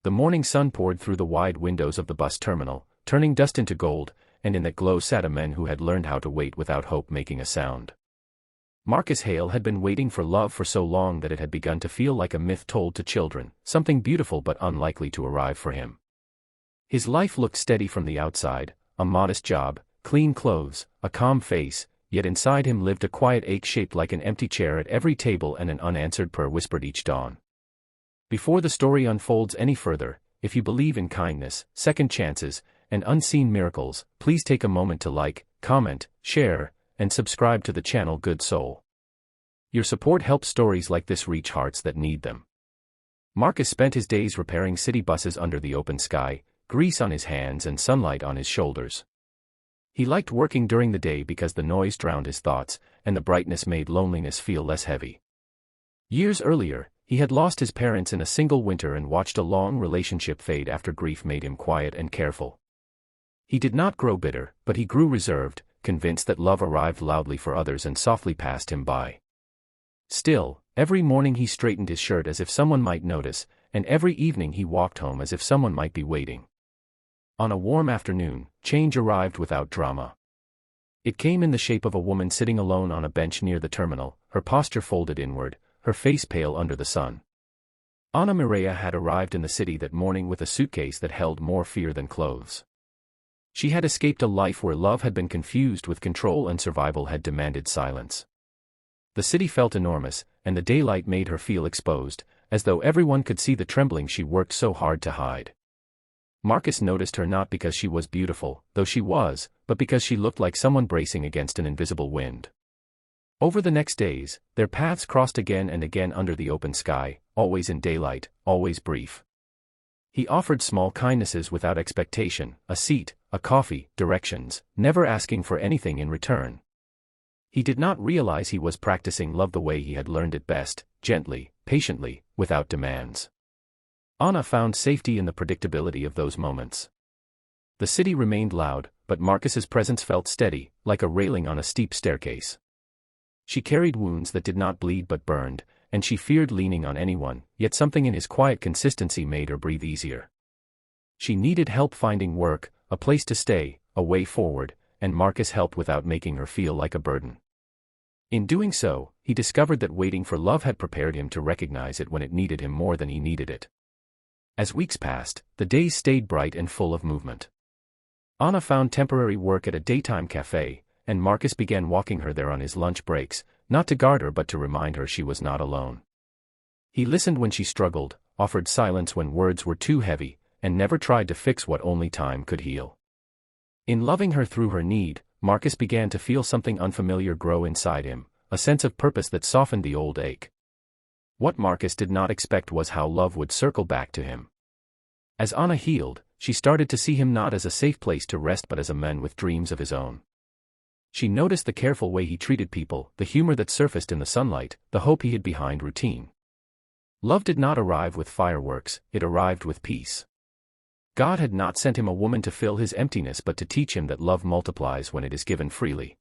The morning sun poured through the wide windows of the bus terminal, turning dust into gold, and in that glow sat a man who had learned how to wait without hope making a sound. Marcus Hale had been waiting for love for so long that it had begun to feel like a myth told to children, something beautiful but unlikely to arrive for him. His life looked steady from the outside, a modest job, clean clothes, a calm face, yet inside him lived a quiet ache shaped like an empty chair at every table and an unanswered prayer whispered each dawn. Before the story unfolds any further, if you believe in kindness, second chances, and unseen miracles, please take a moment to like, comment, share, and subscribe to the channel Good Soul. Your support helps stories like this reach hearts that need them. Marcus spent his days repairing city buses under the open sky, grease on his hands and sunlight on his shoulders. He liked working during the day because the noise drowned his thoughts, and the brightness made loneliness feel less heavy. Years earlier, he had lost his parents in a single winter and watched a long relationship fade after grief made him quiet and careful. He did not grow bitter, but he grew reserved, convinced that love arrived loudly for others and softly passed him by. Still, every morning he straightened his shirt as if someone might notice, and every evening he walked home as if someone might be waiting. On a warm afternoon, change arrived without drama. It came in the shape of a woman sitting alone on a bench near the terminal, her posture folded inward, her face pale under the sun. Ana Mireya had arrived in the city that morning with a suitcase that held more fear than clothes. She had escaped a life where love had been confused with control and survival had demanded silence. The city felt enormous, and the daylight made her feel exposed, as though everyone could see the trembling she worked so hard to hide. Marcus noticed her not because she was beautiful, though she was, but because she looked like someone bracing against an invisible wind. Over the next days, their paths crossed again and again under the open sky, always in daylight, always brief. He offered small kindnesses without expectation, a seat, a coffee, directions, never asking for anything in return. He did not realize he was practicing love the way he had learned it best, gently, patiently, without demands. Ana found safety in the predictability of those moments. The city remained loud, but Marcus's presence felt steady, like a railing on a steep staircase. She carried wounds that did not bleed but burned, and she feared leaning on anyone, yet something in his quiet consistency made her breathe easier. She needed help finding work, a place to stay, a way forward, and Marcus helped without making her feel like a burden. In doing so, he discovered that waiting for love had prepared him to recognize it when it needed him more than he needed it. As weeks passed, the days stayed bright and full of movement. Ana found temporary work at a daytime cafe, and Marcus began walking her there on his lunch breaks, not to guard her but to remind her she was not alone. He listened when she struggled, offered silence when words were too heavy, and never tried to fix what only time could heal. In loving her through her need, Marcus began to feel something unfamiliar grow inside him, a sense of purpose that softened the old ache. What Marcus did not expect was how love would circle back to him. As Ana healed, she started to see him not as a safe place to rest but as a man with dreams of his own. She noticed the careful way he treated people, the humor that surfaced in the sunlight, the hope he hid behind routine. Love did not arrive with fireworks, it arrived with peace. God had not sent him a woman to fill his emptiness but to teach him that love multiplies when it is given freely.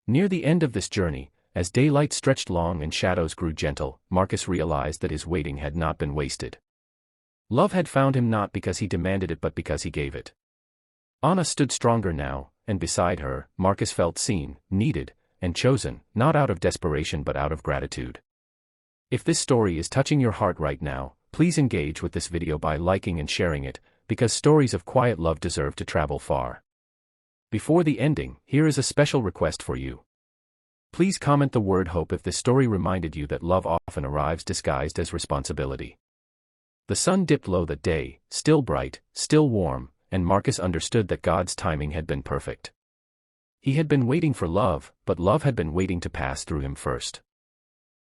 Near the end of this journey, as daylight stretched long and shadows grew gentle, Marcus realized that his waiting had not been wasted. Love had found him not because he demanded it but because he gave it. Ana stood stronger now, and beside her, Marcus felt seen, needed, and chosen, not out of desperation but out of gratitude. If this story is touching your heart right now, please engage with this video by liking and sharing it, because stories of quiet love deserve to travel far. Before the ending, here is a special request for you. Please comment the word hope if this story reminded you that love often arrives disguised as responsibility. The sun dipped low that day, still bright, still warm, and Marcus understood that God's timing had been perfect. He had been waiting for love, but love had been waiting to pass through him first.